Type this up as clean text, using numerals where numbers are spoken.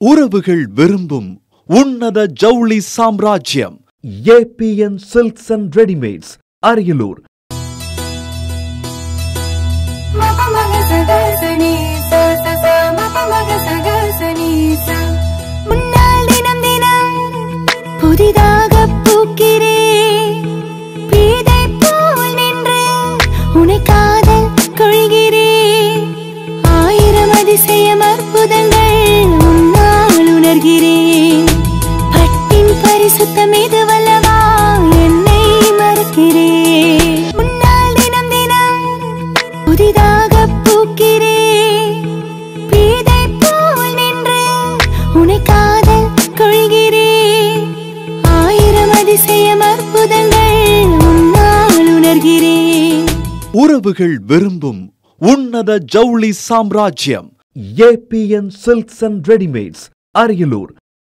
உறவுகள் விரும்பும் உன்னத ஜவுளி சாம்ராஜ்யம் ABN silks and readymades, Ariyalur. முன்னால் தினம் தினம் புதிதாக பூக்கிறேன், பேதை போல் நின்று உன்னை காதல் கொள்கிறேன். ஆயிரம் அதிசயம் அற்புதங்கள் உன்னால் உணர்கிறேன். பட்டின் பரிசுத்தம் இதுவல்லவா என்னை மறக்கிறேன். முன்னால் தினம் தினம் புதிதாக பூக்கிறேன், பேதை போல் நின்று உன்னை காதல் கொள்கிறேன். ஆயிரம் அதிசயம் அற்புதங்கள் உன்னால் உணர்கிறேன். உறவுகள் விரும்பும் உன்னத ஜவுளி சாம்ராஜ்யம் ABN silks and readymades, Ariyalur.